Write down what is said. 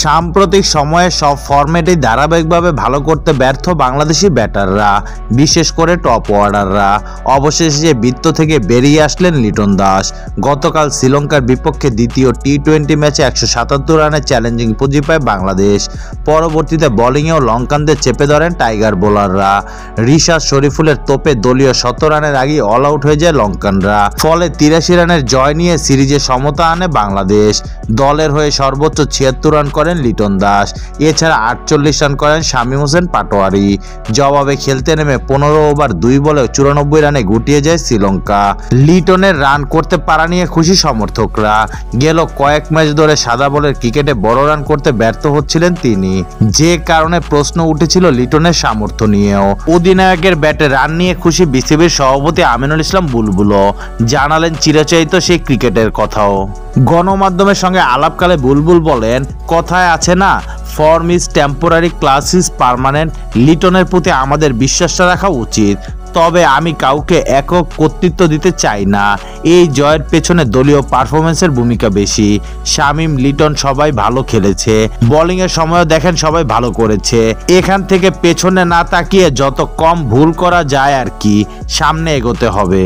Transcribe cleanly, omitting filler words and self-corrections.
সাম্প্রতিক সময়ে সব ফরম্যাটেই ধারাবাহিকভাবে ভালো করতে ব্যর্থ বাংলাদেশি ব্যাটাররা, বিশেষ করে টপ অর্ডাররা। অবশেষে বৃত্ত থেকে বেরিয়ে আসলেন লিটন দাস। গতকাল শ্রীলঙ্কার বিপক্ষে দ্বিতীয় টি-20 ম্যাচে 177 রানের চ্যালেঞ্জিং পুঁজি পায় বাংলাদেশ। পরবর্তীতে বোলিংয়েও লঙ্কানদের চেপে ধরেন টাইগার বোলাররা। রিশাদ শরীফুলের তোপে দলীয় 100 রানের আগেই অল আউট হয়ে যায় লঙ্কানরা। ফলে 83 রানের জয় নিয়ে সিরিজে সমতা আনে বাংলাদেশ। দলের হয়ে সর্বোচ্চ 76 রান করেন লিটন দাস। এছাড়া 48 রান করেন শামীম হোসেন পাটোয়ারি। জবাবে খেলতে নেমে 15 ওভার 2 বলে 94 রানে গুটিয়ে যায় শ্রীলঙ্কা। লিটনের রান করতে পারা নিয়ে খুশি সমর্থকরা। গেল কয়েক ম্যাচ ধরে সাদা বলের ক্রিকেটে বড় রান করতে ব্যর্থ হচ্ছিলেন তিনি, যে কারণে প্রশ্ন উঠেছিল লিটনের সামর্থ্য নিয়েও। অধিনায়কের ব্যাটে রান নিয়ে খুশি বিসিবির সভাপতি আমিনুল ইসলাম বুলবুলও জানালেন চিরাচরিত সেই ক্রিকেটের কথাও। গণমাধ্যমের সঙ্গে আলাপকালে বুলবুল বলেন, কথায় আছে না, form is temporary, class is permanent. লিটনের প্রতি আমাদের বিশ্বাসটা রাখা উচিত, তবে আমি কাউকে একক কর্তৃত্ব দিতে চাই না। এই জয়ের পেছনে দলীয় পারফরমেন্সের ভূমিকা বেশি। শামীম, লিটন সবাই ভালো খেলেছে। বোলিংয়ের সময়ও দেখেন সবাই ভালো করেছে। এখান থেকে পেছনে না তাকিয়ে যত কম ভুল করা যায় আর কি, সামনে এগোতে হবে।